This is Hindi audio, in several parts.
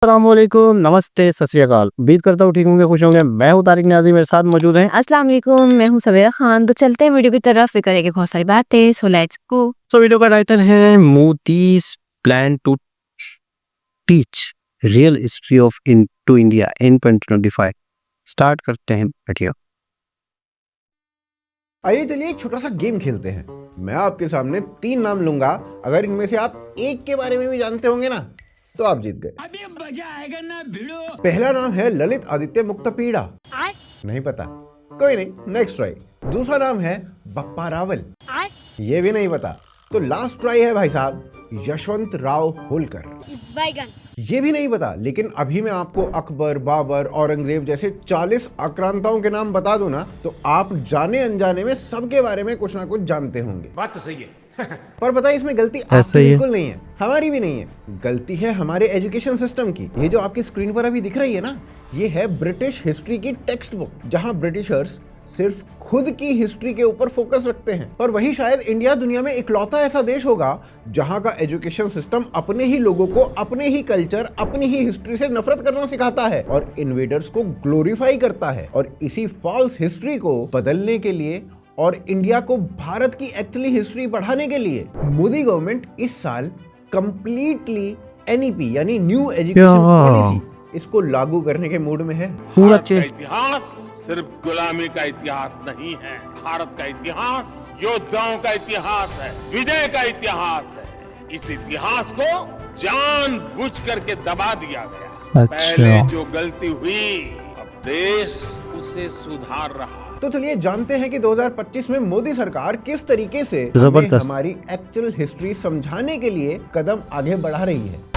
अस्सलामुअलैकुम, नमस्ते, सत श्री अकाल। उम्मीद करता हूँ ठीक होंगे, खुश होंगे। मैं हूँ तारिक न्याज़ी, मेरे साथ मौजूद हैं। अस्सलाम वालेकुम, मैं हूँ सवेरा खान। तो चलते हैं वीडियो की तरफ, फिर करेंगे बहुत सारी बातें। So let's go. तो वीडियो का टाइटल है Modi's plan to teach real history of in to India in 2025। Start करते हैं वीडियो। आइए चलिए एक छोटा सा गेम खेलते हैं। मैं आपके सामने 3 नाम लूंगा, अगर इनमें से आप एक के बारे में भी जानते होंगे ना तो आप जीत गए। अभी मजा आएगा ना भिड़ो। पहला नाम है ललित आदित्य मुक्तपीड़ा। नहीं पता, कोई नहीं, नेक्स्ट ट्राई। दूसरा नाम है बप्पा रावल। ये भी नहीं पता, तो लास्ट ट्राई है भाई साहब यशवंत राव होलकर। ये भी नहीं पता, लेकिन अभी मैं आपको अकबर, बाबर, औरंगजेब जैसे 40 आक्रांताओं के नाम बता दूं ना तो आप जाने अनजाने में सबके बारे में कुछ ना कुछ जानते होंगे। बात तो सही है। पर पता है इसमें गलती आपकी बिल्कुल नहीं है, हमारी भी नहीं है। गलती है हमारे एजुकेशन सिस्टम की। ये जो आपकी स्क्रीन पर अभी दिख रही है ना, ये है ब्रिटिश हिस्ट्री की टेक्स्ट बुक, जहां ब्रिटिशर्स सिर्फ खुद की हिस्ट्री के ऊपर फोकस रखते हैं। पर वही शायद इंडिया दुनिया में इकलौता ऐसा देश होगा जहां का एजुकेशन सिस्टम अपने ही लोगों को अपने ही कल्चर, अपनी ही हिस्ट्री से नफरत करना सिखाता है और इन्वेडर्स को ग्लोरीफाई करता है। और इसी फॉल्स हिस्ट्री को बदलने के लिए और इंडिया को भारत की एक्चुअली हिस्ट्री बढ़ाने के लिए मोदी गवर्नमेंट इस साल कंप्लीटली एनईपी यानी न्यू एजुकेशन पॉलिसी इसको लागू करने के मूड में है। पूरा इतिहास सिर्फ गुलामी का इतिहास नहीं है, भारत का इतिहास योद्धाओं का इतिहास है, विजय का इतिहास है। इस इतिहास को जानबूझ करके दबा दिया गया। पहले जो गलती हुई अब देश उसे सुधार रहा। तो चलिए जानते हैं कि 2025 में मोदी सरकार किस तरीके से हमारी एक्चुअल हिस्ट्री समझाने के लिए कदम आगे बढ़ा रही है।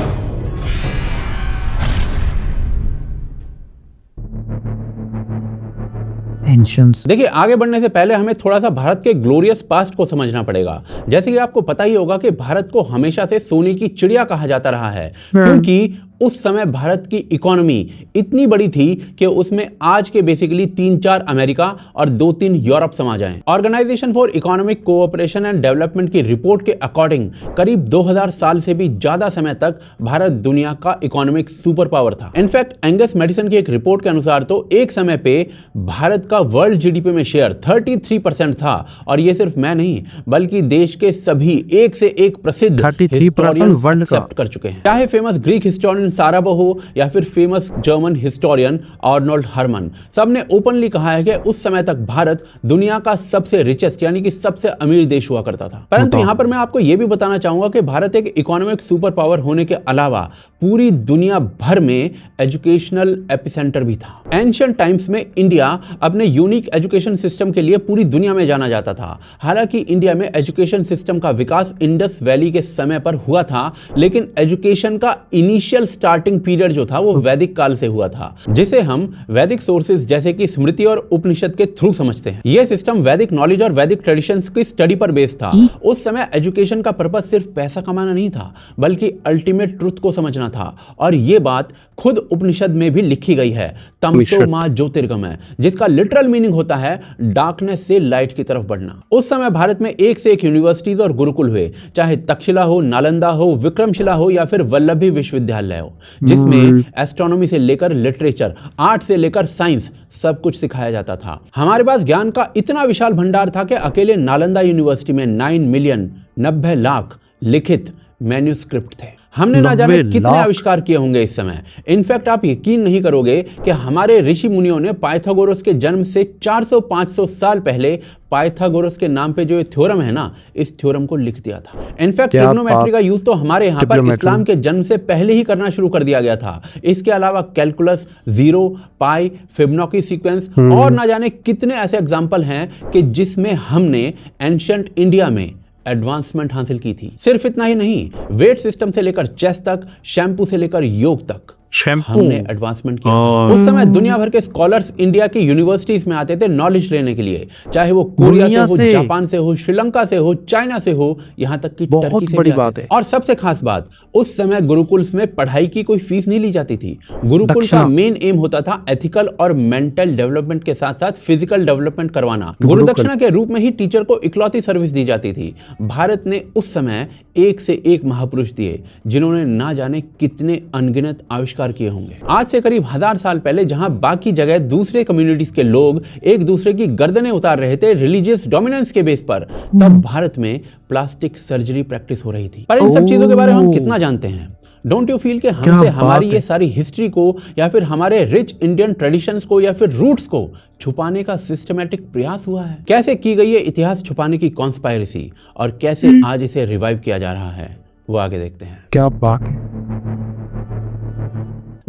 देखिए, आगे बढ़ने से पहले हमें थोड़ा सा भारत के ग्लोरियस पास्ट को समझना पड़ेगा। जैसे कि आपको पता ही होगा कि भारत को हमेशा से सोने की चिड़िया कहा जाता रहा है, क्योंकि उस समय भारत की इकोनॉमी इतनी बड़ी थी कि उसमें आज के बेसिकली 3-4 अमेरिका और 2-3 यूरोप समा जाएं। Organisation for economic cooperation and development की रिपोर्ट के अकॉर्डिंग करीब 2000 साल से भी ज्यादा समय तक भारत दुनिया का इकोनॉमिक सुपर पावर था। इनफैक्ट एंगस मेडिसन की एक रिपोर्ट के अनुसार तो एक समय पे भारत का वर्ल्ड जीडीपी में शेयर 33% था। और ये सिर्फ मैं नहीं बल्कि देश के सभी एक से एक प्रसिद्ध 33% वर्ल्ड का कर चुके हैं। चाहे फेमस ग्रीक हिस्टोरियन साराबो हो या फिर famous German historian Arnold Herman, सबने ओपनली कहा है कि उस समय तक भारत दुनिया का सबसे रिचेस्ट यानी कि सबसे अमीर देश हुआ करता था। परंतु यहां पर मैं आपको यह भी बताना चाहूंगा कि भारत एक इकोनॉमिक सुपर पावर होने के अलावा पूरी दुनिया भर में एजुकेशनल एपिसेंटर भी था। एंशिएंट टाइम्स में इंडिया अपने यूनिक एजुकेशन सिस्टम के लिए पूरी दुनिया में जाना जाता था। हालांकि इंडिया में एजुकेशन सिस्टम का विकास इंडस वैली के समय पर हुआ था, लेकिन एजुकेशन का इनिशियल स्टार्टिंग पीरियड जो था वो वैदिक काल से हुआ था, जिसे हम वैदिक सोर्सेज जैसे कि स्मृति और उपनिषद के थ्रू समझते हैं। यह सिस्टम वैदिक नॉलेज और वैदिक ट्रेडिशंस की स्टडी पर बेस्ड था। उस समय एजुकेशन का पर्पस सिर्फ पैसा कमाना नहीं था, बल्कि अल्टीमेट ट्रुथ को समझना था। और यह बात खुद उपनिषद में भी लिखी गई है, तमसो मा ज्योतिर्गमय, जिसका लिटरल मीनिंग होता है डार्कनेस से लाइट की तरफ बढ़ना। उस समय भारत में एक से एक यूनिवर्सिटीज और गुरुकुल हुए, चाहे तक्षशिला हो, नालंदा हो, विक्रमशिला हो या फिर वल्लभी विश्वविद्यालय हो, जिसमें एस्ट्रोनॉमी से लेकर लिटरेचर, आर्ट से लेकर साइंस सब कुछ सिखाया जाता था। हमारे पास ज्ञान का इतना विशाल भंडार था कि अकेले नालंदा यूनिवर्सिटी में 9 मिलियन 90 लाख लिखित मैन्यूस्क्रिप्ट थे। हमने ना जाने कितने आविष्कार किए होंगे इस समय। इनफैक्ट आप यकीन नहीं करोगे कि हमारे ऋषि मुनियों ने पाइथागोरस के जन्म से 400-500 साल पहले पाइथागोरस के नाम पे जो ये थ्योरम है ना, इस थ्योरम को लिख दिया था। इनफैक्ट ट्रिग्नोमेट्री का यूज तो हमारे यहाँ पर इस्लाम के जन्म से पहले ही करना शुरू कर दिया गया था। इसके अलावा कैलकुलस, जीरो, पाई, फिबोनाची सीक्वेंस और ना जाने कितने ऐसे एग्जाम्पल हैं कि जिसमें हमने एंशिएंट इंडिया में एडवांसमेंट हासिल की थी। सिर्फ इतना ही नहीं, वेट सिस्टम से लेकर चेस तक, शैम्पू से लेकर योग तक हमने एडवांसमेंट किया। उस समय दुनिया भर के स्कॉलर्स इंडिया की यूनिवर्सिटीज में आते थे नॉलेज लेने के लिए, चाहे वो कोरिया से हो, जापान से हो, श्रीलंका से हो, चाइना से हो, यहाँ तक कि टर्की से। बड़ी बात है। और सबसे खास बात, उस समय गुरुकुल्स में पढ़ाई की कोई फीस नहीं ली जाती थी। गुरुकुल का मेन एम होता था एथिकल और मेंटल डेवलपमेंट के साथ साथ फिजिकल डेवलपमेंट करवाना। गुरुदक्षिणा के रूप में ही टीचर को इकलौती सर्विस दी जाती थी। भारत ने उस समय एक से एक महापुरुष दिए जिन्होंने ना जाने कितने अनगिनत आविष्कार किए होंगे। आज से करीब 1000 साल पहले जहां बाकी जगह दूसरे कम्युनिटीज के लोग एक दूसरे की गर्दनें उतार रहे थे रिलीजियस डोमिनेंस के बेस पर, तब भारत में प्लास्टिक सर्जरी प्रैक्टिस हो रही थी। पर इन सब चीजों के बारे में हम कितना जानते हैं? डोंट यू फील कि हमसे हमारी ये सारी हिस्ट्री को या फिर हमारे रिच इंडियन ट्रेडिशंस को या फिर रूट्स को छुपाने का सिस्टमैटिक प्रयास हुआ है? कैसे की गई है इतिहास छुपाने की कॉन्स्पायरेसी और कैसे आज इसे रिवाइव किया जा रहा है, वो आगे देखते हैं। क्या बात है।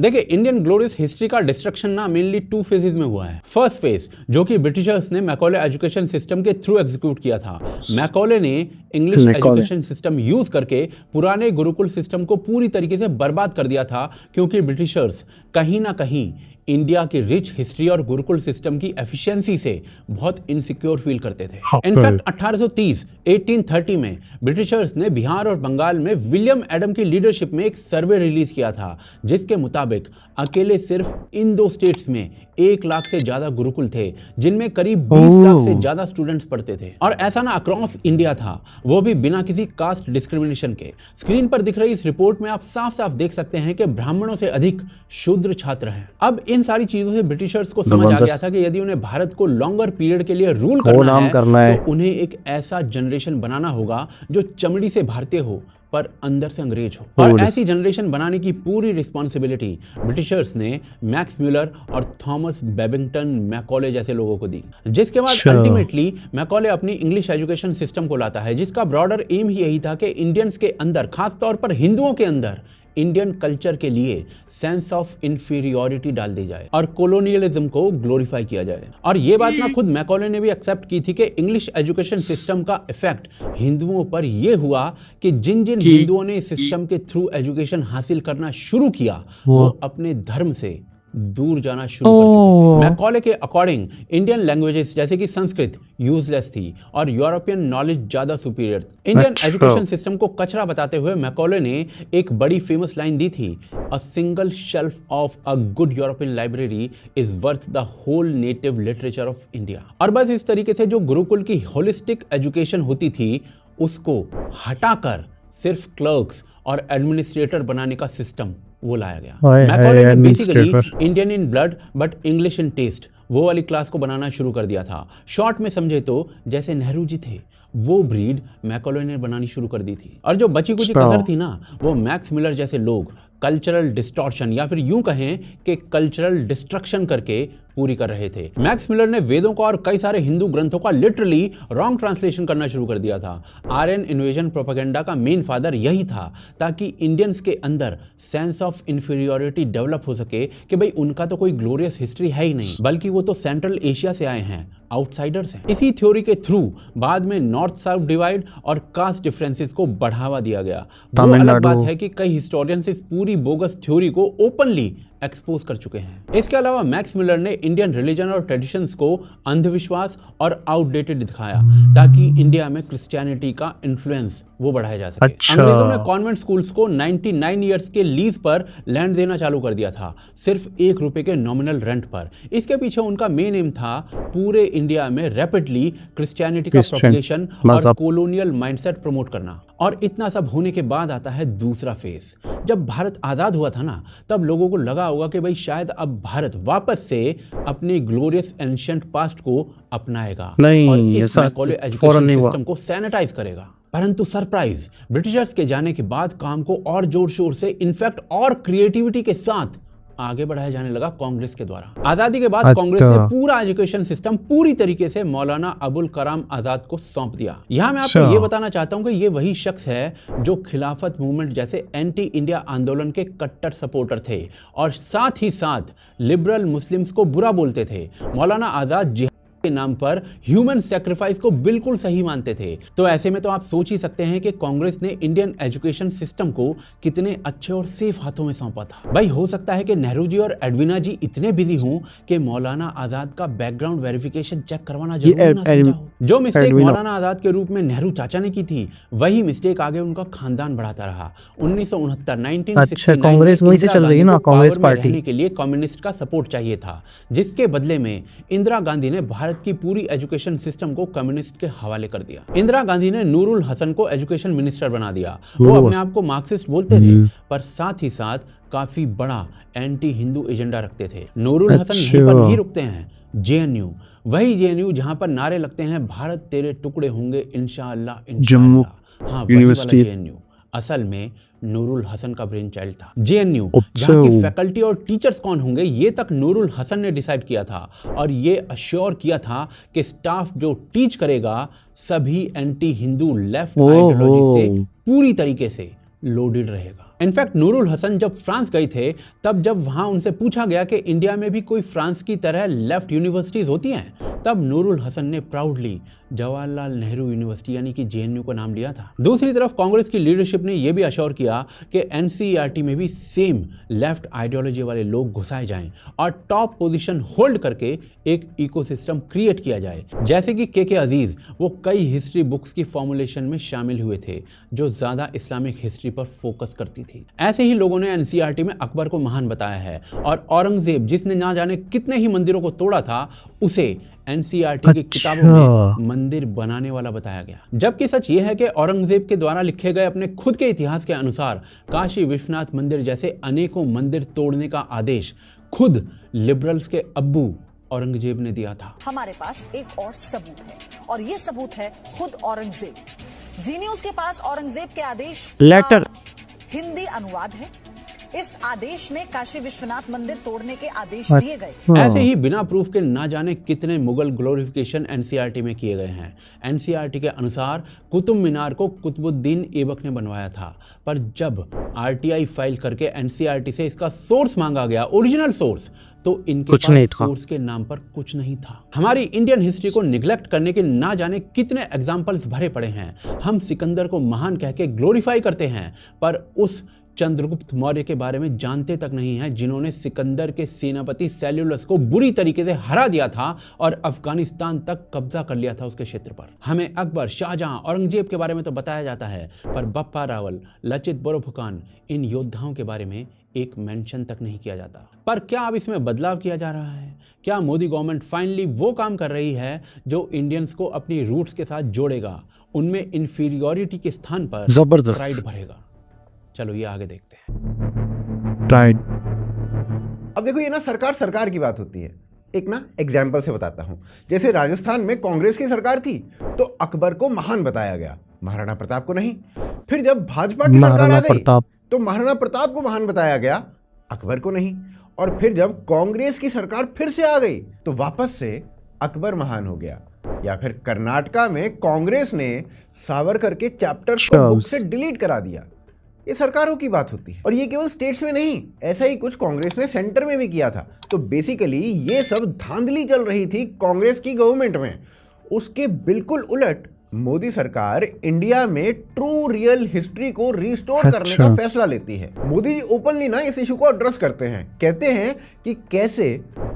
देखिए, इंडियन ग्लोरियस हिस्ट्री का डिस्ट्रक्शन ना मेनली 2 फेजेस में हुआ है। फर्स्ट फेज जो कि ब्रिटिशर्स ने मैकॉले एजुकेशन सिस्टम के थ्रू एग्जीक्यूट किया था। मैकॉले ने इंग्लिश एजुकेशन सिस्टम यूज करके पुराने गुरुकुल सिस्टम को पूरी तरीके से बर्बाद कर दिया था, क्योंकि ब्रिटिशर्स कहीं ना कहीं इंडिया की रिच हिस्ट्री और गुरुकुल सिस्टम की एफिशिएंसी से बहुत इनसिक्योर फील करते थे। इनफैक्ट 1830 में ब्रिटिशर्स ने बिहार और बंगाल में विलियम एडम की लीडरशिप में एक सर्वे रिलीज किया था, जिसके मुताबिक अकेले सिर्फ इन 2 स्टेट्स में 1 लाख से ज्यादा गुरुकुल थे, जिनमें करीब 20 लाख से ज्यादा स्टूडेंट्स पढ़ते थे। और ऐसा ना अक्रॉस इंडिया था, वो भी बिना किसी कास्ट डिस्क्रिमिनेशन के। स्क्रीन पर दिख रही इस रिपोर्ट में आप साफ साफ देख सकते हैं कि ब्राह्मणों से अधिक शूद्र छात्र हैं। अब इन सारी चीजों से ब्रिटिशर्स को समझ आ गया था कि यदि उन्हें भारत को लॉन्गर पीरियड के लिए रूल करना है तो उन्हें एक ऐसा जनरेशन बनाना होगा जो चमड़ी से भारतीय हो पर अंदर से अंग्रेज हो। और ऐसी जनरेशन बनाने की पूरी रिस्पॉन्सिबिलिटी ब्रिटिशर्स ने मैक्स म्यूलर और थॉमस बेबिंगटन मैकॉले जैसे लोगों को दी, जिसके बाद अल्टीमेटली मैकॉले अपनी इंग्लिश एजुकेशन सिस्टम को लाता है, जिसका ब्रॉडर एम ही यही था कि इंडियंस के अंदर, खास तौर पर हिंदुओं के अंदर, इंडियन कल्चर के लिए सेंस ऑफ इंफीरियरिटी डाल दी जाए और कोलोनियलिज्म को ग्लोरीफाई किया जाए। और ये बात ना खुद मैकॉले ने भी एक्सेप्ट की थी कि इंग्लिश एजुकेशन सिस्टम का इफेक्ट हिंदुओं पर यह हुआ कि जिन जिन हिंदुओं ने इस सिस्टम के थ्रू एजुकेशन हासिल करना शुरू किया वो अपने धर्म से दूर जाना शुरू कर चुके थे। मैकॉले के अकॉर्डिंग इंडियन लैंग्वेजेस जैसे कि संस्कृत यूजलेस थी और यूरोपियन नॉलेज ज्यादा सुपीरियर। इंडियन एजुकेशन सिस्टम को कचरा बताते हुए मैकॉले ने एक बड़ी फेमस लाइन दी थी, a single shelf of a good European library is worth the whole native literature of India. और बस इस तरीके से जो गुरुकुल की होलिस्टिक एजुकेशन होती थी उसको हटाकर सिर्फ क्लर्क्स और एडमिनिस्ट्रेटर बनाने का सिस्टम वो लाया गया। मैकॉले ने basically Indian in blood but English in taste वो वाली क्लास को बनाना शुरू कर दिया था। शॉर्ट में समझे तो जैसे नेहरू जी थे वो ब्रीड मैकॉले ने बनानी शुरू कर दी थी। और जो बची कुची कसर थी ना, वो मैक्स मिलर जैसे लोग कल्चरल डिस्टॉर्शन या फिर यूं कहें कि कल्चरल डिस्ट्रक्शन करके पूरी कर रहे थे। मैक्स मिलर ने वेदों का और कई सारे हिंदू ग्रंथों का लिटरली रॉन्ग ट्रांसलेशन करना शुरू कर दिया था। आर्यन इन्वेजन प्रोपेगेंडा का मेन फादर यही था, ताकि इंडियंस के अंदर सेंस ऑफ इंफीरियरिटी डेवलप हो सके कि भाई उनका तो कोई ग्लोरियस हिस्ट्री है ही नहीं, बल्कि वो तो सेंट्रल एशिया से आए हैं, आउटसाइडर्स हैं। इसी थ्योरी के थ्रू बाद में नॉर्थ साउथ डिवाइड और कास्ट डिफरेंसेस को बढ़ावा दिया गया। वो अलग बात है कि कई हिस्टोरियंस इस पूरी बोगस थ्योरी को ओपनली एक्सपोज कर चुके हैं। इसके अलावा मैक्स मिलर ने इंडियन रिलीजन और ट्रेडिशंस को अंधविश्वास और आउटडेटेड दिखाया, ताकि इंडिया में क्रिश्चियनिटी का इन्फ्लुएंस वो बढ़ाया जा सके। अंग्रेजों ने कॉन्वेंट स्कूल्स को 99 इयर्स के लीज पर लैंड देना चालू कर दिया था, सिर्फ 1 रुपए के नॉमिनल रेंट पर। इसके पीछे उनका मेन एम था पूरे इंडिया में रैपिडली क्रिश्चियनिटी का प्रोपगेशन और कॉलोनियल माइंडसेट प्रमोट करना। और इतना सब होने के बाद आता है दूसरा फेज। जब भारत आजाद हुआ था ना, तब लोगों को लगा होगा कि भाई शायद अब भारत वापस से अपने ग्लोरियस एंशिएंट पास्ट को अपनाएगा और इस मैकॉले एजुकेशन सिस्टम को सैनिटाइज करेगा। परंतु सरप्राइज, ब्रिटिशर्स के जाने के बाद काम को और जोर शोर से, इनफैक्ट और क्रिएटिविटी के साथ आगे बढ़ाया जाने लगा कांग्रेस के द्वारा। आजादी के बाद कांग्रेस ने पूरा एजुकेशन सिस्टम पूरी तरीके से मौलाना अबुल कलाम आजाद को सौंप दिया। यहाँ मैं आपको ये बताना चाहता हूँ कि ये वही शख्स है जो खिलाफत मूवमेंट जैसे एंटी इंडिया आंदोलन के कट्टर सपोर्टर थे और साथ ही साथ लिबरल मुस्लिम्स को बुरा बोलते थे। मौलाना आजाद जिहाद के नाम पर ह्यूमन सैक्रिफाइस को बिल्कुल सही मानते थे। तो ऐसे में तो आप सोच ही सकते हैं कि कांग्रेस ने इंडियन एजुकेशन सिस्टम को कितने अच्छे और सेफ हाथों में सौंपा था। भाई हो सकता है कि नेहरू जी और एडवीना जी इतने बिजी हों कि मौलाना आजाद का बैकग्राउंड वेरिफिकेशन चेक करवाना जरूरी ना समझा हो। जो मिस्टेक मौलाना आजाद के रूप में नेहरू चाचा ने की थी, वही मिस्टेक आगे उनका खानदान बढ़ाता रहा। 1969 कांग्रेस वहीं से चल रही है ना, कांग्रेस पार्टी के लिए कम्युनिस्ट का सपोर्ट चाहिए था, जिसके बदले में इंदिरा गांधी ने भारत भारत की पूरी एजुकेशन सिस्टम को कम्युनिस्ट के हवाले कर दिया। इंदिरा गांधी ने नूरुल हसन को एजुकेशन मिनिस्टर बना दिया। वो अपने आप को मार्क्सिस्ट बोलते थे, पर साथ ही साथ काफी बड़ा एंटी हिंदू एजेंडा रखते थे। नूरुल हसन यहीं पर नहीं रुकते हैं। जेएनयू, वही जेएनयू जहां पर नारे लगते हैं भारत तेरे टुकड़े होंगे इंशाअल्लाह इंशाअल्लाह। हाँ, वही वाला जेएनयू असल में नूरुल हसन का ब्रेन चाइल्ड था। जेएनयू जहाँ की फैकल्टी और टीचर्स कौन होंगे ये तक नूरुल हसन ने डिसाइड किया था, और ये अश्योर किया था कि स्टाफ जो टीच करेगा सभी एंटी हिंदू लेफ्ट आइडियोलॉजी से पूरी तरीके से लोडेड रहेगा। इनफैक्ट नूरुल हसन जब फ्रांस गए थे, तब जब वहां उनसे पूछा गया कि इंडिया में भी कोई फ्रांस की तरह लेफ्ट यूनिवर्सिटीज होती हैं, तब नूरुल हसन ने प्राउडली जवाहरलाल नेहरू यूनिवर्सिटी यानी कि जेएनयू का नाम लिया था। दूसरी तरफ कांग्रेस की लीडरशिप ने यह भी अश्योर किया कि एनसीईआरटी में भी सेम लेफ्ट आइडियोलॉजी वाले लोग घुसाए जाएं और टॉप पोजीशन होल्ड करके एक इकोसिस्टम क्रिएट किया जाए। जैसे कि के अजीज, वो कई हिस्ट्री बुक्स की फॉर्मुलेशन में शामिल हुए थे जो ज्यादा इस्लामिक हिस्ट्री पर फोकस करती थी। ऐसे ही लोगों ने एनसीईआरटी में अकबर को महान बताया है, और औरंगजेब जिसने ना जाने कितने ही मंदिरों को तोड़ा था, उसे एनसीईआरटी की किताबों में मंदिर बनाने वाला बताया गया। जबकि सच ये है कि औरंगजेब के द्वारा लिखे गए अपने खुद के इतिहास के अनुसार काशी विश्वनाथ मंदिर जैसे अनेकों मंदिर तोड़ने का आदेश खुद लिबरल्स के अब्बू औरंगजेब ने दिया था। हमारे पास एक और सबूत है, और ये सबूत है खुद औरंगजेब। जी न्यूज के पास औरंगजेब के आदेश लेटर हिंदी अनुवाद है। इस आदेश में काशी विश्वनाथ मंदिर तोड़ने के आदेश दिए गए। ऐसे ही बिना प्रूफ के ना जाने कितने मुगल ग्लोरिफिकेशन एनसीईआरटी में किए गए हैं। एनसीईआरटी के अनुसार कुतुब मीनार को कुतुबुद्दीन ऐबक ने बनवाया था, पर जब आरटीआई फाइल करके एनसीईआरटी से इसका सोर्स मांगा गया, ओरिजिनल सोर्स, तो इनके कुछ पास नहीं था। सोर्स के नाम पर कुछ नहीं था। हमारी इंडियन हिस्ट्री को निगलेक्ट करने के ना जाने कितने एग्जाम्पल्स भरे पड़े हैं। हम सिकंदर को महान कह के ग्लोरीफाई करते हैं, पर उस चंद्रगुप्त मौर्य के बारे में जानते तक नहीं है जिन्होंने सिकंदर के सेनापति सेल्यूलस को बुरी तरीके से हरा दिया था और अफगानिस्तान तक कब्जा कर लिया था उसके क्षेत्र पर। हमें अकबर, शाहजहां, औरंगजेब के बारे में तो बताया जाता है, पर बप्पा रावल, लचित बोरफुकान, इन योद्धाओं के बारे में एक मेंशन तक नहीं किया जाता। पर क्या अब इसमें बदलाव किया जा रहा है? क्या मोदी गवर्नमेंट फाइनली वो काम कर रही है जो इंडियंस को अपनी रूट्स के साथ जोड़ेगा, उनमें इंफीरियरिटी के स्थान पर जबरदस्त प्राइड भरेगा? चलो ये आगे देखते हैं। राइट। अब देखो, ये ना सरकार की बात होती है। एक ना एग्जाम्पल से बताता हूं। जैसे राजस्थान में कांग्रेस की सरकार थी तो अकबर को महान बताया गया, महाराणा प्रताप को नहीं। फिर जब भाजपा की सरकार आ गई तो महाराणा प्रताप को महान बताया गया, अकबर को नहीं। और फिर जब कांग्रेस की सरकार फिर से आ गई तो वापस से अकबर महान हो गया। या फिर कर्नाटका में कांग्रेस ने सावरकर के चैप्टर्स को बुक से डिलीट करा दिया। ये सरकारों की बात होती है, और ये केवल स्टेट्स में नहीं, ऐसा ही कुछ कांग्रेस ने सेंटर में भी किया था। तो बेसिकली ये सब धांधली चल रही थी कांग्रेस की गवर्नमेंट में। उसके बिल्कुल उलट मोदी सरकार इंडिया में ट्रू रियल हिस्ट्री को रिस्टोर करने का फैसला लेती है। मोदी जी ओपनली ना इस इशू को एड्रेस करते हैं, कहते हैं कि कैसे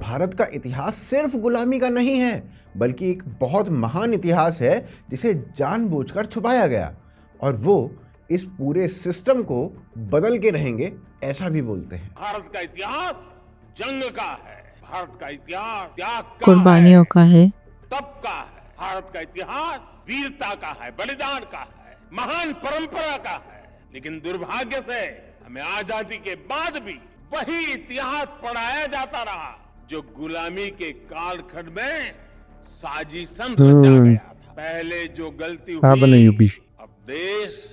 भारत का इतिहास सिर्फ गुलामी का नहीं है, बल्कि एक बहुत महान इतिहास है जिसे जानबूझकर छुपाया गया, और वो इस पूरे सिस्टम को बदल के रहेंगे, ऐसा भी बोलते हैं। भारत का इतिहास जंग का है, भारत का इतिहास त्याग का कुर्बानियों का है, तप का है। भारत का इतिहास वीरता का है, बलिदान का है, महान परंपरा का है। लेकिन दुर्भाग्य से हमें आजादी के बाद भी वही इतिहास पढ़ाया जाता रहा जो गुलामी के कालखंड में साजिशन रचा गया था। पहले जो गलती हुई, अब देश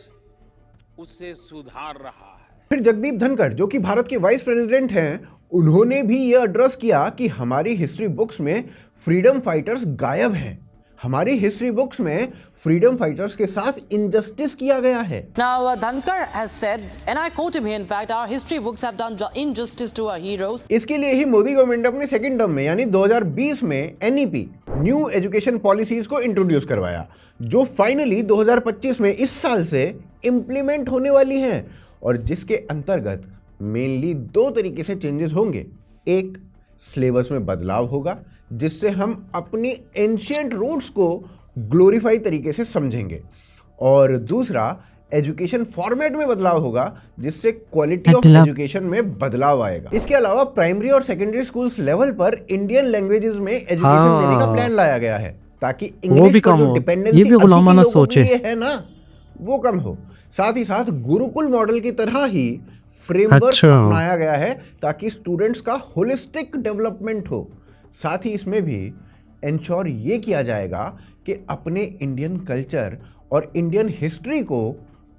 उसे सुधार रहा है। फिर जगदीप धनखड़, जो कि भारत के वाइस प्रेसिडेंट हैं, उन्होंने भी यह एड्रेस किया कि हमारी हिस्ट्री बुक्स में फ्रीडम फाइटर्स गायब हैं। हमारी हिस्ट्री बुक्स में फ्रीडम फाइटर्स के साथ इनजस्टिस किया गया है। Now, Dhankar has said, and I quote him here, in fact, our history books have done injustice to our heroes. इसके लिए ही मोदी गवर्नमेंट अपने सेकंड टर्म में यानी 2020 में एनईपी, न्यू एजुकेशन पॉलिसीज को इंट्रोड्यूस करवाया, जो फाइनली 2025 में इस साल से इम्प्लीमेंट होने वाली हैं, और जिसके अंतर्गत मेनली दो तरीके से चेंजेस होंगे। एक, सिलेबस में बदलाव होगा जिससे हम अपनी एंशिएंट रूट्स को ग्लोरीफाई तरीके से समझेंगे, और दूसरा, एजुकेशन फॉर्मेट में बदलाव होगा, जिससे क्वालिटी ऑफ एजुकेशन में बदलाव आएगा। इसके अलावा प्राइमरी और सेकेंडरी स्कूल्स लेवल पर इंडियन लैंग्वेजेस में एजुकेशन देने का प्लान लाया गया है, ताकि इंग्लिश पर जो डिपेंडेंसी है ना, वो कम हो। साथ ही साथ गुरुकुल मॉडल की तरह ही फ्रेमवर्क अपनाया गया है, ताकि स्टूडेंट्स का होलिस्टिक डेवलपमेंट हो। साथ ही इसमें भी इंश्योर ये किया जाएगा कि अपने इंडियन कल्चर और इंडियन हिस्ट्री को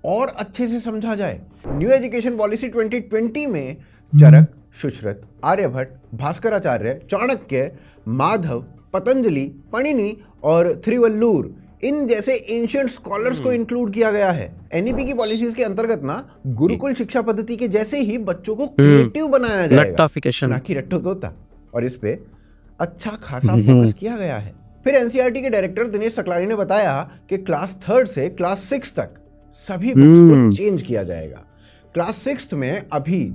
और अच्छे से समझा जाए। न्यू एजुकेशन पॉलिसी 2020 में चरक, सुश्रुत, आर्यभट्ट, भास्कराचार्य, चाणक्य, माधव, पतंजलि, पणिनि और थ्रिवल्लूर इन जैसे एंशिएंट स्कॉलर्स को इंक्लूड किया गया है। एनईपी की पॉलिसीज के अंतर्गत ना गुरुकुल शिक्षा पद्धति के जैसे ही बच्चों को क्रिएटिव बनाया जाएगा, ना कि रट्टो तोता, और इस पे अच्छा खासा फोकस किया गया है। फिर एनसीईआरटी के डायरेक्टर दिनेश सकलानी ने बताया कि क्लास 3 से क्लास 6 तक सभी बुक्स को चेंज किया जाएगा। क्लास 6 में अभी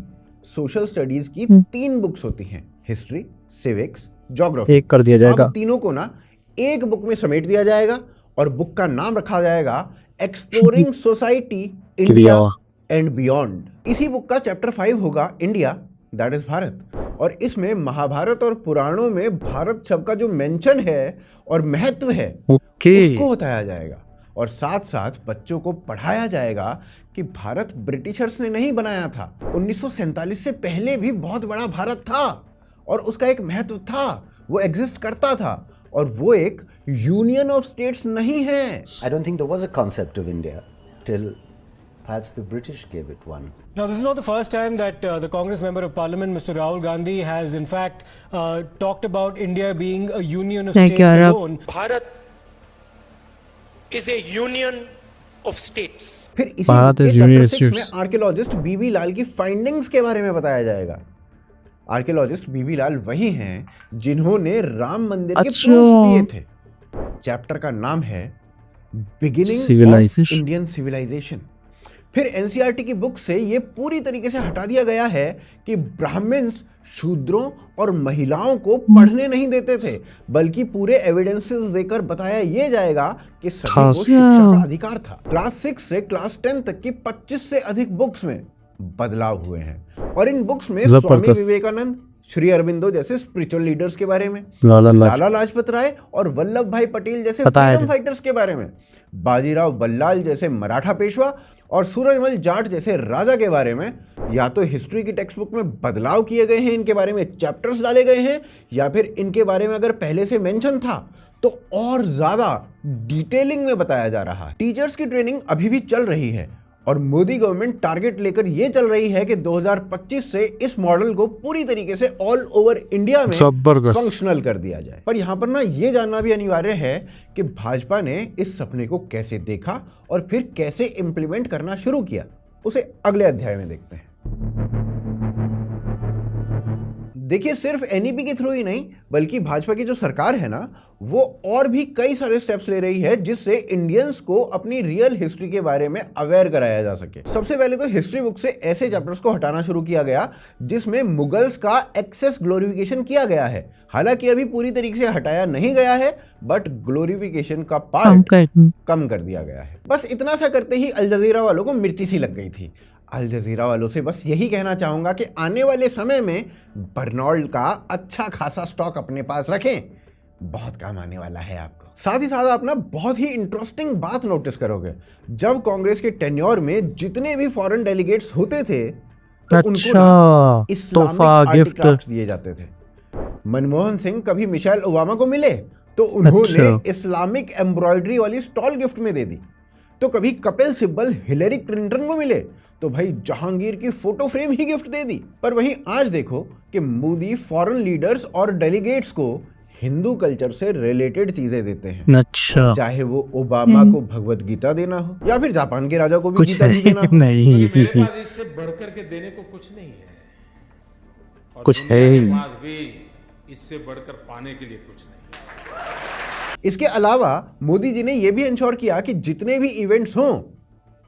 सोशल स्टडीज की 3 बुक्स होती हैं, हिस्ट्री, सिविक्स, ज्योग्राफी। एक कर दिया जाएगा। अब तीनों को ना एक बुक में समेट दिया जाएगा और बुक का नाम रखा जाएगा exploring society India and beyond. इसी बुक का चैप्टर 5 होगा इंडिया, दैट इज भारत, और इसमें महाभारत और पुराणों में भारत शब्द का जो मेंशन है और महत्व है उसको बताया जाएगा। और साथ साथ बच्चों को पढ़ाया जाएगा कि भारत ब्रिटिशर्स ने नहीं बनाया था, 1947 से पहले भी बहुत बड़ा भारत था और उसका एक महत्व था, वो एग्जिस्ट करता था, और वो एक यूनियन ऑफ स्टेट्स नहीं है। I don't think there was a concept of India till perhaps the British gave it one. Now, this is not the first time that the Congress Member of Parliament, Mr. Rahul Gandhi, has in fact talked about India being a union of states alone. Bharat is a union of states. फिर इसी चैप्टर 6 में आर्कियोलॉजिस्ट बीबी लाल की फाइंडिंग्स के बारे में बताया जाएगा। आर्कियोलॉजिस्ट बीबी लाल वही हैं जिन्होंने राम मंदिर के प्रूफ दिए थे। चैप्टर का नाम है बिगिनिंग ऑफ इंडियन सिविलाइजेशन। फिर एनसीईआरटी की बुक से ये पूरी तरीके से हटा दिया गया है कि ब्राह्मण्स शूद्रों और महिलाओं को पढ़ने नहीं देते थे, बल्कि पूरे एविडेंसेस देकर बताया ये जाएगा कि सभी को शिक्षा का अधिकार था। क्लास 6 से क्लास 10 तक की 25 से अधिक बुक्स में बदलाव हुए हैं, और इन बुक्स में स्वामी विवेकानंद, श्री अरविंदो जैसे स्पिरिचुअल लीडर्स के बारे में, लाला लाजपत राय और वल्लभ भाई पटेल जैसे फ्रीडम फाइटर्स के बारे में, बाजीराव बल्लाल जैसे मराठा पेशवा और सूरजमल जाट जैसे राजा के बारे में या तो हिस्ट्री की टेक्स्ट बुक में बदलाव किए गए हैं, इनके बारे में चैप्टर्स डाले गए हैं, या फिर इनके बारे में अगर पहले से मेंशन था तो और ज्यादा डिटेलिंग में बताया जा रहा है। टीचर्स की ट्रेनिंग अभी भी चल रही है और मोदी गवर्नमेंट टारगेट लेकर ये चल रही है कि 2025 से इस मॉडल को पूरी तरीके से ऑल ओवर इंडिया में फंक्शनल कर दिया जाए। पर यहाँ पर ना ये जानना भी अनिवार्य है कि भाजपा ने इस सपने को कैसे देखा और फिर कैसे इंप्लीमेंट करना शुरू किया, उसे अगले अध्याय में देखते हैं। देखिए, सिर्फ एनईपी के थ्रू ही नहीं बल्कि भाजपा की जो सरकार है ना, वो और भी कई सारे स्टेप्स ले रही है जिससे इंडियंस को अपनी रियल हिस्ट्री के बारे में अवेयर कराया जा सके। सबसे पहले तो हिस्ट्री बुक से ऐसे चैप्टर्स को हटाना शुरू किया गया जिसमें मुगल्स का एक्सेस ग्लोरिफिकेशन किया गया है। हालांकि अभी पूरी तरीके से हटाया नहीं गया है, बट ग्लोरिफिकेशन का पार्ट कम कर दिया गया है। बस इतना सा करते ही अल जजीरा वालों को मिर्ची सी लग गई थी। अल जजीरा वालों से बस यही कहना चाहूंगा कि आने वाले समय में बर्नॉल्ड का अच्छा खासा स्टॉक अपने पास रखें, बहुत काम आने वाला है आपको। साथ ही साथ आप ना बहुत ही इंटरेस्टिंग बात नोटिस करोगे, जब कांग्रेस के टेन्योर में जितने भी फॉरेन डेलीगेट्स होते थे तो उनको ना इस्लामिक आर्टिक्राफ्ट्स दिए जाते थे। मनमोहन सिंह कभी मिशेल ओबामा को मिले तो उन्होंने इस्लामिक एम्ब्रॉयडरी वाली स्टॉल गिफ्ट में दे दी। तो कभी कपिल सिब्बल हिलेरी क्लिंटन को मिले तो भाई जहांगीर की फोटो फ्रेम ही गिफ्ट दे दी। पर वहीं आज देखो कि मोदी फॉरेन लीडर्स और डेलीगेट्स को हिंदू कल्चर से रिलेटेड चीजें देते हैं। अच्छा, चाहे वो ओबामा को भगवत गीता देना हो या फिर जापान के राजा को भी गीता जी देना हो। नहीं, मेरे पास इससे बढ़कर के देने को कुछ नहीं है, और कुछ है भी इससे बढ़कर पाने के लिए कुछ नहीं। इसके अलावा मोदी जी ने यह भी इंश्योर किया कि जितने भी इवेंट्स हों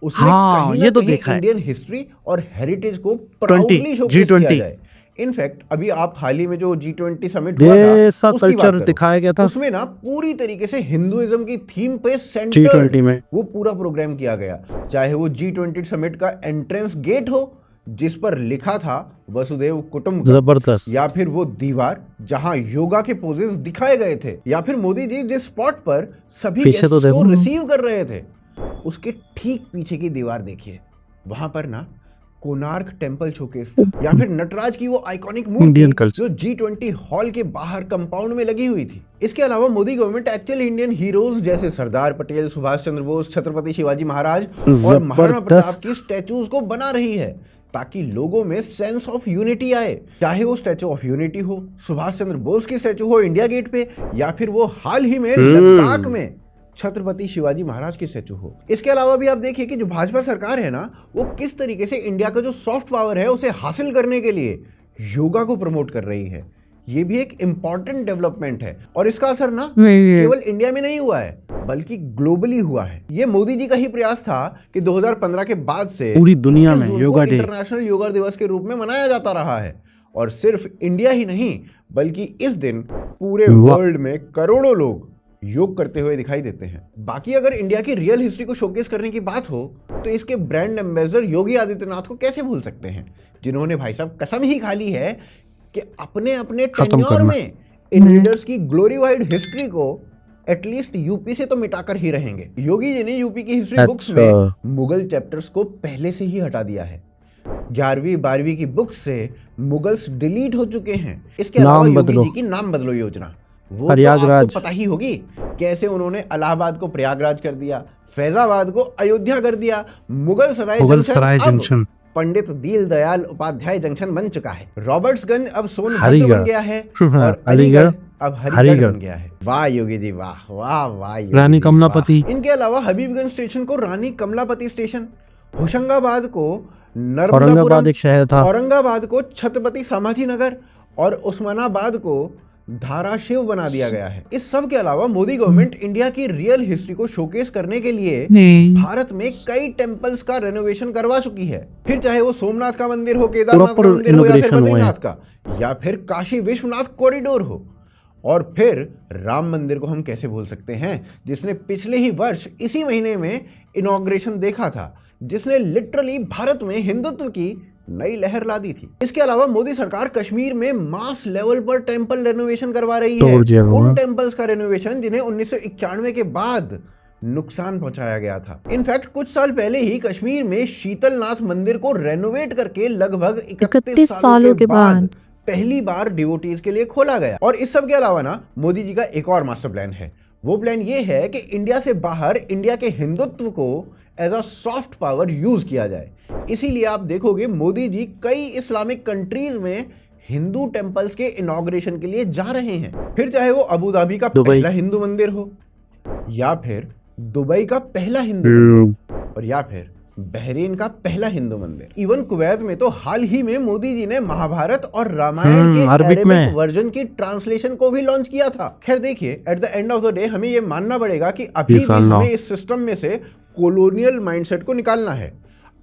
उसमें कहीं ना कहीं इंडियन हिस्ट्री और हेरिटेज को प्राउडली शोकेस किया जाए। इनफैक्ट अभी आप हाल ही में जो G20 समिट हुआ ये था सा उसकी बात कल्चर करो। दिखाया गया था उसमें ना पूरी तरीके से हिंदुइज्म की थीम पे G20 सेंटर में। वो पूरा प्रोग्राम किया गया, चाहे वो G20 समिट का एंट्रेंस गेट हो जिस पर लिखा था वसुदेव कुटुंबकम, जबरदस्त। या फिर वो दीवार जहां योगा के पोजेस दिखाए गए थे, या फिर मोदी जी जिस स्पॉट पर सभी पीछे तो गेस्ट्स को देखो। रिसीव कर रहे थे उसके ठीक पीछे की दीवार देखिए, वहां पर ना कोणार्क टेम्पल शोकेस था, या फिर नटराज की वो आइकॉनिक इंडियन मूर्ति कल्चर। जो G20 हॉल के बाहर कंपाउंड में लगी हुई थी। इसके अलावा Modi government actual Indian heroes जैसे सरदार पटेल, सुभाष चंद्र बोस, छत्रपति शिवाजी महाराज और महाराणा प्रताप की स्टैचूज को बना रही है ताकि लोगों में सेंस ऑफ यूनिटी आए, चाहे वो स्टैचू ऑफ यूनिटी हो, सुभाष चंद्र बोस की स्टैचू हो इंडिया गेट पे, या फिर वो हाल ही में लद्दाख में छत्रपति शिवाजी महाराज की स्टैचू हो। इसके अलावा भी आप देखिए कि जो भाजपा सरकार है ना वो किस तरीके से इंडिया का जो सॉफ्ट पावर है उसे हासिल करने के लिए योगा को प्रमोट कर रही है। ये भी एक इंपॉर्टेंट डेवलपमेंट है और इसका असर ना केवल इंडिया में नहीं हुआ है बल्कि ग्लोबली हुआ है। ये मोदी जी का ही प्रयास था कि 2015 के बाद से पूरी दुनिया में योगा डे इंटरनेशनल योगा दिवस के रूप में मनाया जाता रहा है और सिर्फ इंडिया ही नहीं बल्कि इस दिन पूरे वर्ल्ड में करोड़ों लोग योग करते हुए दिखाई देते हैं। बाकी अगर इंडिया की रियल हिस्ट्री को शोकेस करने की बात हो तो इसके ब्रांड एम्बेसडर योगी आदित्यनाथ को कैसे भूल सकते हैं, जिन्होंने भाई साहब कसम ही खा ली है कि अपने अपने टेन्योर में इन लीडर्स की ग्लोरीफाइड हिस्ट्री को एटलीस्ट यूपी से तो मिटाकर ही रहेंगे। योगी जी ने यूपी की हिस्ट्री बुक्स में मुगल चैप्टर्स को पहले से ही हटा दिया है। 11वीं 12वीं की बुक्स से मुगल्स डिलीट हो चुके हैं। इसके अलावा योगी जी की नाम बदलो योजना वो तो आपको पता ही होगी, कैसे उन्होंने इलाहाबाद को प्रयागराज कर दिया, फैजाबाद को अयोध्या कर दिया, मुगल सराय जंक्शन पंडित दीनदयाल उपाध्याय जंक्शन बन चुका है, रॉबर्ट्सगंज अब सोनभद्र बन गया है और अलीगढ़ अब हरिगढ़ बन गया है। वाह योगी जी वाह वाह वाह। रानी कमलापति। इनके अलावा हबीबगंज स्टेशन को रानी कमलापति स्टेशन, होशंगाबाद को नर्मदापुरम, एक शहर था, औरंगाबाद को छत्रपति संभाजी नगर और उस्मानाबाद को धाराशिव बना दिया गया है। इस सब के अलावा मोदी गवर्नमेंट इंडिया की रियल हिस्ट्री को शोकेस करने के लिए भारत में कई टेम्पल्स का रेनोवेशन करवा चुकी है, फिर चाहे वो सोमनाथ का मंदिर हो, केदारनाथ का मंदिर हो, या फिर बद्रीनाथ का, या फिर काशी विश्वनाथ कॉरिडोर हो, और फिर राम मंदिर को हम कैसे भूल सकते हैं जिसने पिछले ही वर्ष इसी महीने में इनॉग्रेशन देखा था, जिसने लिटरली भारत में हिंदुत्व की नई लहर ला दी थी। इसके अलावा मोदी सरकार कश्मीर में मास लेवल पर टेंपल रेनोवेशन करवा रही है, उन टेंपल्स का रेनोवेशन जिन्हें 1991 के बाद नुकसान पहुंचाया गया था। इनफैक्ट कुछ साल पहले ही कश्मीर में शीतलनाथ मंदिर को रेनोवेट करके लगभग 31 सालों के बाद पहली बार डिवोटीज के लिए खोला गया। और इस सब के अलावा ना मोदी जी का एक और मास्टर प्लान है। वो प्लान ये है कि इंडिया से बाहर इंडिया के हिंदुत्व को as a soft power use किया जाए। इसीलिए आप देखोगे मोदी जी कई इस्लामिक कंट्रीज में हिंदू टेंपल्स के इनॉग्रेशन के लिए जा रहे हैं, फिर चाहे वो अबू धाबी का पहला हिंदू मंदिर हो, या फिर दुबई का पहला हिंदू मंदिर, और या फिर बहरीन का पहला हिंदू मंदिर। इवन कुवैत में तो हाल ही में मोदी जी ने महाभारत और रामायण के अरबिक वर्जन की ट्रांसलेशन को भी लॉन्च किया था। खैर देखिए, at the end of the day हमें ये मानना पड़ेगा कि अभी भी हमें इस सिस्टम में से कॉलोनियल माइंडसेट को निकालना है।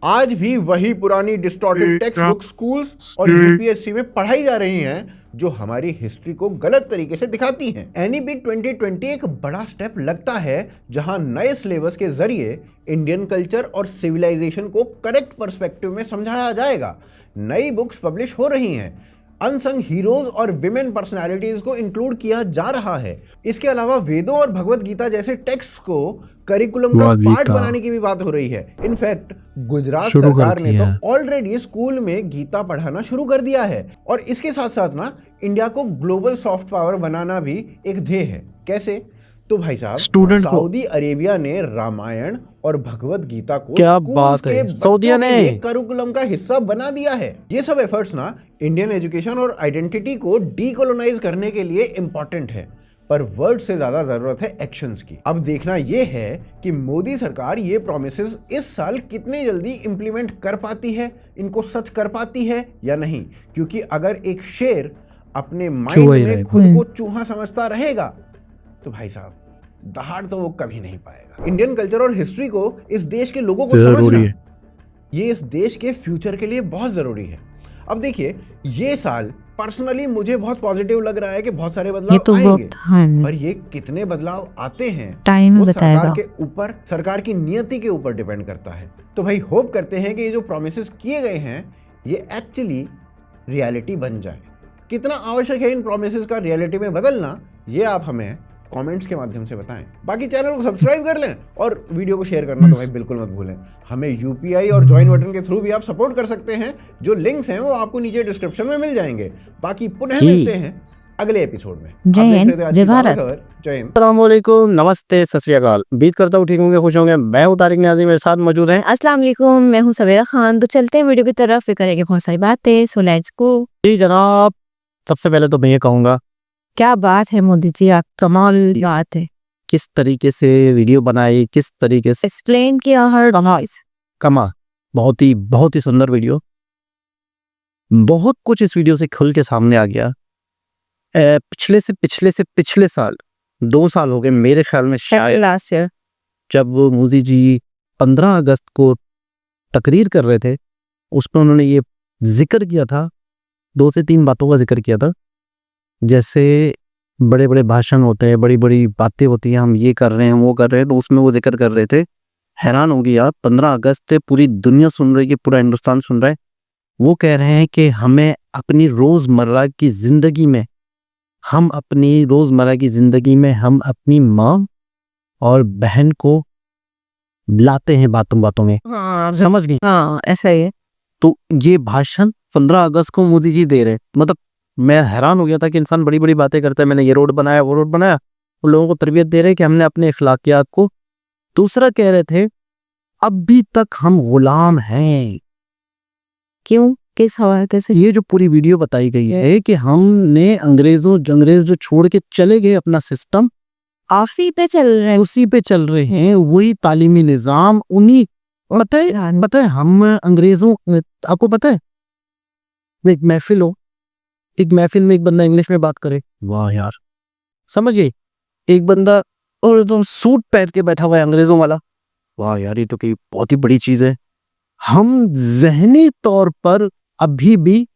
आज भी वही पुरानी डिस्टॉर्टेड टेक्स्ट बुक स्कूल्स और यूपीएससी में पढ़ाई जा रही हैं जो हमारी हिस्ट्री को गलत तरीके से दिखाती हैं। एनईपी 2020 एक बड़ा स्टेप लगता है जहां नए सिलेबस के जरिए इंडियन कल्चर और सिविलाइजेशन को करेक्ट पर्सपेक्टिव में समझाया जाएगा। नई बुक्स पब्लिश हो रही हैं, अनसंग हीरोज और विमेन पर्सनालिटीज को इंक्लूड किया जा रहा है। इसके अलावा वेदों और भगवत गीता जैसे टेक्स्ट को करिकुलम का पार्ट बनाने की भी बात हो रही है। इनफैक्ट गुजरात सरकार ने तो ऑलरेडी स्कूल में गीता पढ़ाना शुरू कर दिया है। और इसके साथ साथ ना इंडिया को ग्लोबल सॉफ्ट पावर बनाना भी एक ध्येय है। कैसे? तो भाई साहब, सऊदी अरेबिया ने रामायण और भगवत गीता को क्या बात है, सऊदी ने करिकुलम का हिस्सा बना दिया है। ये सब एफर्ट्स ना इंडियन एजुकेशन और आइडेंटिटी को डीकोलोनाइज करने के लिए इंपॉर्टेंट है, पर वर्ड से ज्यादा जरूरत है एक्शंस की। अब देखना यह है कि मोदी सरकार ये प्रॉमिसेस इस साल कितने जल्दी इंप्लीमेंट कर पाती है, इनको सच कर पाती है या नहीं। क्योंकि अगर एक शेर अपने माइंड में खुद को चूहा समझता रहेगा तो भाई साहब दहाड़ तो वो कभी नहीं पाएगा। इंडियन कल्चर और हिस्ट्री को इस देश के लोगों को समझना ये इस देश के फ्यूचर के लिए बहुत जरूरी है। अब देखिए, ये साल पर्सनली मुझे बहुत पॉजिटिव लग रहा है कि बहुत सारे ये बदलाव तो आएंगे। वक्त हाँ पर ये कितने बदलाव आते हैं टाइम ही वो बताएगा। सरकार के ऊपर, सरकार की नियति के ऊपर डिपेंड करता है। तो भाई होप करते हैं कि ये जो प्रोमिसेस किए गए हैं ये एक्चुअली रियलिटी बन जाए। कितना आवश्यक है इन प्रोमिसेस का रियलिटी में बदलना, ये आप हमें कमेंट्स के माध्यम से बताएं। बाकी चैनल को सब्सक्राइब कर लें और वीडियो को शेयर करना तो भाई बिल्कुल मत भूलें। हमें यूपीआई और ज्वाइन बटन के थ्रू भी आप सपोर्ट कर सकते हैं, जो लिंक्स हैं वो आपको नीचे डिस्क्रिप्शन में मिल जाएंगे। बाकी पुनः मिलते हैं अगले एपिसोड में। जय आप देख हिंद, रहे थे आज जय की ताज़ा भारत। खबर। जय हिंद। अस्सलामुअलैकुम, नमस्ते, सत श्री अकाल। उम्मीद करता हूँ ठीक होंगे, खुश होंगे। मैं हूँ तारिक न्याज़ी, मेरे साथ मौजूद हैं अस्सलाम वालेकुम, मैं हूँ सवेरा खान। तो चलते हैं वीडियो की तरफ, फिर करेंगे बहुत सारी बातें। सो लेट्स गो। जी जनाब। सबसे पहले तो मैं ये कहूँगा, क्या बात है मोदी जी, आप कमाल की बात है। किस तरीके से वीडियो बनाई, किस तरीके से एक्सप्लेन किया हर कमा, बहुत ही सुंदर वीडियो। बहुत कुछ इस वीडियो से खुल के सामने आ गया। पिछले साल 2 साल हो गए मेरे ख्याल में, शायद लास्ट ईयर जब मोदी जी 15 अगस्त को तकरीर कर रहे थे, उसमें उन्होंने ये जिक्र किया था, 2 से 3 बातों का जिक्र किया था। जैसे बड़े बड़े भाषण होते हैं, बड़ी बड़ी बातें होती हैं, हम ये कर रहे हैं वो कर रहे हैं, तो उसमें वो जिक्र कर रहे थे। हैरान होगी आप, 15 अगस्त पूरी दुनिया सुन रही है, पूरा हिंदुस्तान सुन रहा है। वो कह रहे हैं कि हमें अपनी रोज़मर्रा की ज़िंदगी में हम अपनी माँ और बहन को लाते हैं बातों बातों में। हाँ समझ गई? हाँ ऐसा ही है। तो ये भाषण 15 अगस्त को मोदी जी दे रहे। मतलब मैं हैरान हो गया था कि इंसान बड़ी बड़ी बातें करता है, मैंने ये रोड बनाया वो रोड बनाया, उन लोगों को तरबियत दे रहे कि हमने अपने अखलाकियात को। दूसरा कह रहे थे अभी तक हम गुलाम हैं। क्यों, किस हवाले कैसे? ये जो पूरी वीडियो बताई गई है कि हमने अंग्रेज जो छोड़ के चले गए अपना सिस्टम, उसी पे चल रहे हैं। उसी पे चल रहे हैं, वही तालीमी निज़ाम, उन्हीं पता है हम अंग्रेजों, आपको पता है एक महफिल में एक बंदा इंग्लिश में बात करे, वाह यार, समझ गए? एक बंदा और तो सूट पहन के बैठा हुआ है अंग्रेजों वाला, वाह यार, ये तो कोई बहुत ही बड़ी चीज है। हम ज़हनी तौर पर अभी भी,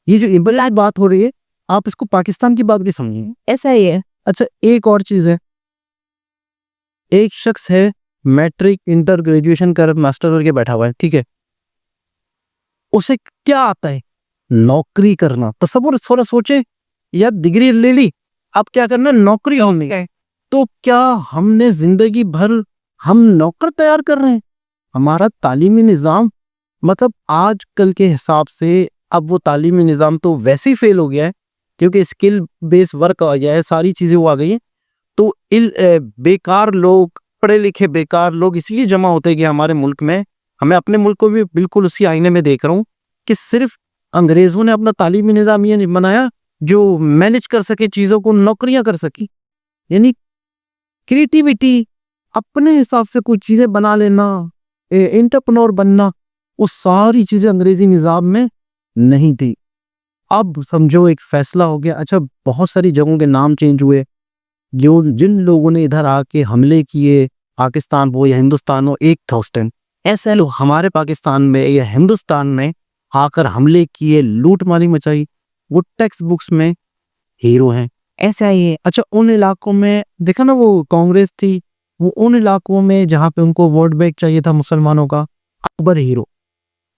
ये जो इम्बलाज बात हो रही है, आप इसको पाकिस्तान की बात भी समझिए। ऐसा ही है। अच्छा, एक और चीज है, एक शख्स है मैट्रिक इंटर ग्रेजुएशन कर मास्टर करके बैठा हुआ है, ठीक है, उसे क्या आता है? नौकरी करना। तसव्वुर थोड़ा सोचे, या डिग्री ले ली, अब क्या करना? नौकरी होनी है। तो क्या हमने जिंदगी भर हम नौकर तैयार कर रहे हैं? हमारा तालीमी निज़ाम, मतलब आजकल के हिसाब से अब वो तालीमी निज़ाम तो वैसे ही फेल हो गया है, क्योंकि स्किल बेस वर्क आ गया है, सारी चीज़ें वो आ गई हैं। तो बेकार लोग, पढ़े लिखे बेकार लोग इसलिए जमा होते हैं कि हमारे मुल्क में, हमें अपने मुल्क को भी बिल्कुल उसी आईने में देख रहा हूँ कि सिर्फ अंग्रेज़ों ने अपना तालीमी निज़ाम ये नहीं बनाया जो मैनेज कर सके चीज़ों को, नौकरियां कर सकी। यानी क्रिएटिविटी, अपने हिसाब से कुछ चीज़ें बना लेना, एंटरप्रेन्योर बनना, वो सारी चीज़ें अंग्रेजी निज़ाम में नहीं थी। अब समझो एक फैसला हो गया। अच्छा, बहुत सारी जगहों के नाम चेंज हुए, जिन लोगों ने इधर आके हमले किए, पाकिस्तान हो या हिंदुस्तान हो, एक था उस टाइम, ऐसे लोग हमारे पाकिस्तान में या हिंदुस्तान में आकर हमले किए, लूट मारी मचाई, वो टेक्स्ट बुक्स में हीरो हैं। ऐसा ही है। अच्छा, उन इलाकों में देखा ना, वो कांग्रेस थी, वो उन इलाकों में जहाँ पे उनको वोट बैंक चाहिए था मुसलमानों का, अकबर हीरो।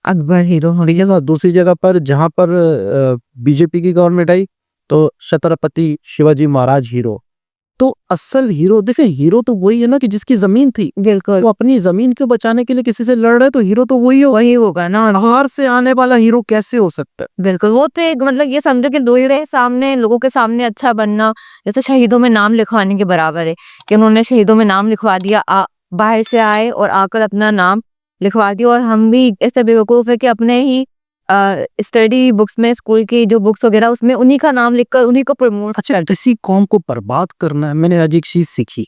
ठीक है। दूसरी जगह पर जहाँ पर बीजेपी की गवर्नमेंट आई तो छत्रपति शिवाजी महाराज हीरो। तो असल हीरो, देखे, हीरो तो वही है ना कि जिसकी जमीन थी, बिल्कुल, वो अपनी जमीन को बचाने के लिए किसी से लड़ रहा है, तो हीरो तो वही होगा ना। बाहर से आने वाला हीरो कैसे हो सकता है? बिल्कुल, वो तो एक, मतलब ये समझो कि लोगों के सामने अच्छा बनना, जैसे शहीदों में नाम लिखवाने के बराबर है कि उन्होंने शहीदों में नाम लिखवा दिया, बाहर से आए और आकर अपना नाम लिखवा दिया। और हम भी ऐसे बेवकूफ़ है कि अपने ही स्टडी बुक्स में, स्कूल की जो बुक्स वगैरह, उसमें उन्हीं का नाम लिखकर उन्हीं को प्रमोट। अच्छा, किसी कौम को बर्बाद करना है, मैंने आज एक चीज सीखी,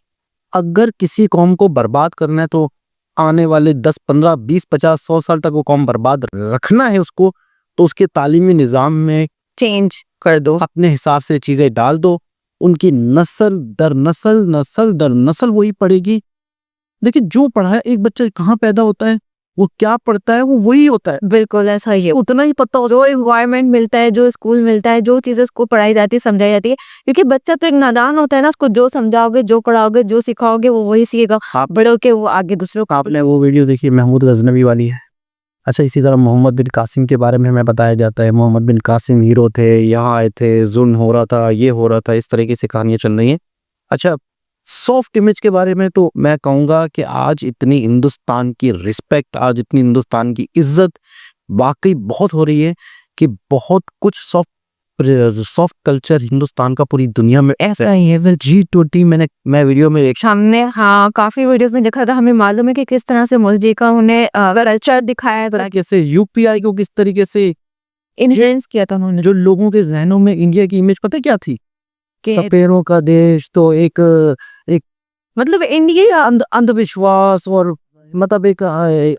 अगर किसी कौम को बर्बाद करना है तो आने वाले 10, 15, 20, 50, 100 साल तक वो कौम बर्बाद रखना है उसको, तो उसके तालीमी निज़ाम में चेंज कर दो, अपने हिसाब से चीजें डाल दो, उनकी नस्ल दर नस्ल वही पढ़ेगी। देखिए, जो पढ़ा है, एक बच्चा कहाँ पैदा होता है, वो क्या पढ़ता है वो वही होता है, बिल्कुल ऐसा ही है। उतना ही पता हो। जो इन्वायरमेंट मिलता है, जो स्कूल मिलता है, जो चीजें उसको पढ़ाई जाती है, समझाई जाती है, क्योंकि बच्चा तो एक नादान होता है ना, उसको जो समझाओगे, जो पढ़ाओगे, जो सिखाओगे, वो वही सीखेगा। आप- बड़े होके वो आगे दूसरों को आपने वो वीडियो देखी महमूद गजनवी वाली है? अच्छा, इसी तरह मोहम्मद बिन कासिम के बारे में हमें बताया जाता है, मोहम्मद बिन कासिम हीरो थे, यहाँ आए थे, जुल्म हो रहा था, ये हो रहा था, इस तरीके से कहानियां चल रही हैं। अच्छा, सॉफ्ट इमेज के बारे में तो मैं कहूँगा कि आज इतनी हिंदुस्तान की रिस्पेक्ट, आज इतनी हिंदुस्तान की इज्जत वाकई बहुत हो रही है कि बहुत कुछ सॉफ्ट कल्चर हिंदुस्तान का पूरी दुनिया में ऐसा ही है। G20 मैं वीडियो में एक हमने हाँ काफी वीडियोस में देखा था, हमें मालूम है कि किस तरह से मोदी जी का उन्हें कल्चर दिखाया है, तरीके से यूपीआई को किस तरीके से इन्फ्लुएंस किया था उन्होंने। जो लोगों के जहनों में इंडिया की इमेज पता है क्या थी? कि- सपेरों का देश, तो एक मतलब इंडिया अंधविश्वास और मतलब एक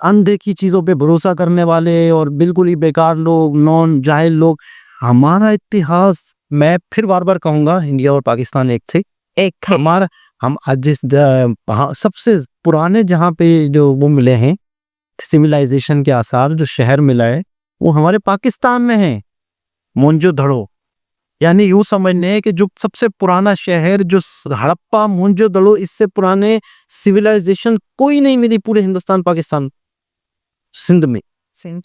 अनदेखी चीजों पे भरोसा करने वाले और बिल्कुल ही बेकार लोग, नॉन जाहिल लोग। हमारा इतिहास, मैं फिर बार बार कहूंगा, इंडिया और पाकिस्तान एक थे। एक हमारा हम आज जिस सबसे पुराने जहाँ पे जो वो मिले हैं सिविलाइजेशन के आसार, जो शहर मिला है वो हमारे पाकिस्तान में है, मोहनजोदड़ो। यानी यूं समझने हैं कि जो सबसे पुराना शहर जो हड़प्पा मोहनजोदड़ो, इससे पुराने सिविलाइजेशन कोई नहीं मिली पूरे हिंदुस्तान पाकिस्तान सिंध में,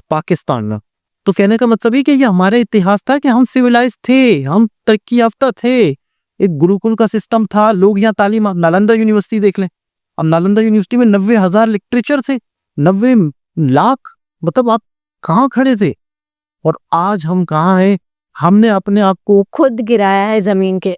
पाकिस्तान में। तो कहने का मतलब है कि ये हमारा इतिहास था कि हम सिविलाइज थे, हम तरक्की याफ्ता थे, एक गुरुकुल का सिस्टम था, लोग यहाँ तालीम। नालंदा यूनिवर्सिटी देख लें, अब नालंदा यूनिवर्सिटी में 90,000 लिटरेचर थे, 90 लाख, मतलब आप कहाँ खड़े थे? और आज हम कहाँ हैं? हमने अपने आप को खुद गिराया है जमीन के।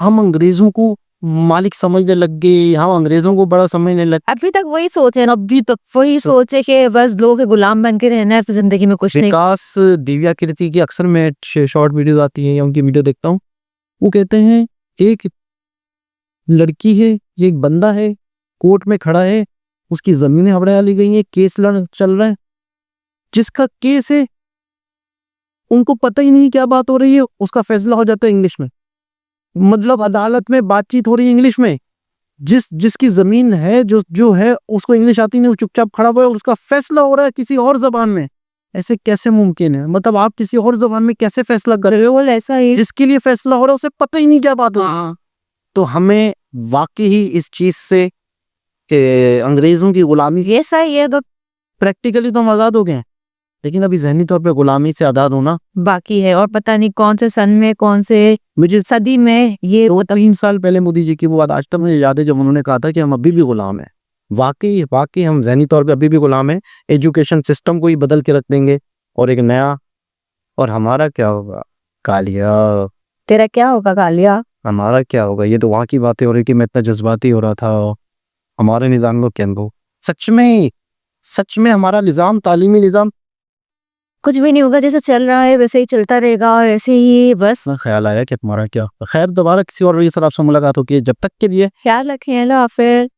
हम अंग्रेजों को मालिक समझने लग गए, हम अंग्रेजों को बड़ा समझने लग, अभी तक वही सोच है, अभी तक वही सोच है कि बस लोगों के गुलाम बन के रहना है, फिर जिंदगी में कुछ नहीं। विकास दिव्या कीर्ति की अक्सर मैं शॉर्ट वीडियोस आती हैं या उनकी वीडियो देखता हूँ, वो कहते हैं एक लड़की है, ये एक बंदा है, कोर्ट में खड़ा है, उसकी जमीनें हड़पा ली गई हैं, केस चल रहा है, जिसका केस है उनको पता ही नहीं क्या बात हो रही है, उसका फैसला हो जाता है इंग्लिश में। मतलब अदालत में बातचीत हो रही है इंग्लिश में, जिसकी जमीन है, जो है उसको इंग्लिश आती नहीं, वो चुपचाप खड़ा हुआ है और उसका फैसला हो रहा है किसी और जबान में। ऐसे कैसे मुमकिन है? मतलब आप किसी और जबान में कैसे फैसला कर रहे हो? ऐसा ही जिसके लिए फैसला हो रहा है उसे पता ही नहीं क्या बात हो रही है। तो हमें वाकई ही इस चीज से अंग्रेजों की गुलामी से ऐसा ही है, तो प्रैक्टिकली तो हम आजाद हो गए हैं, लेकिन अभी ज़हनी तौर पे गुलामी से आजाद होना बाकी है। और पता नहीं कौन से सन में, कौन से मुझे सदी में ये 2-3 साल पहले मोदी जी की वो बात आज तक मुझे याद है, जब उन्होंने कहा था कि हम अभी भी गुलाम हैं। वाकई हम ज़हनी तौर पे अभी भी गुलाम हैं। एजुकेशन सिस्टम को ही बदल के रख देंगे और एक नया, और हमारा क्या होगा? कालिया, तेरा क्या होगा कालिया? हमारा क्या होगा? ये तो वहाँ की बातें हो रही कि मैं इतना जज्बाती हो रहा था, हमारे निज़ाम को क्या हो? सच में हमारा निज़ाम, तालीमी निज़ाम कुछ भी नहीं होगा, जैसे चल रहा है वैसे ही चलता रहेगा, और ऐसे ही बस। ख्याल आया कि हमारा क्या। खैर, दोबारा किसी और सर आपसे मुलाकात होगी, जब तक के लिए ख्याल रखें, अल्लाह हाफिज़।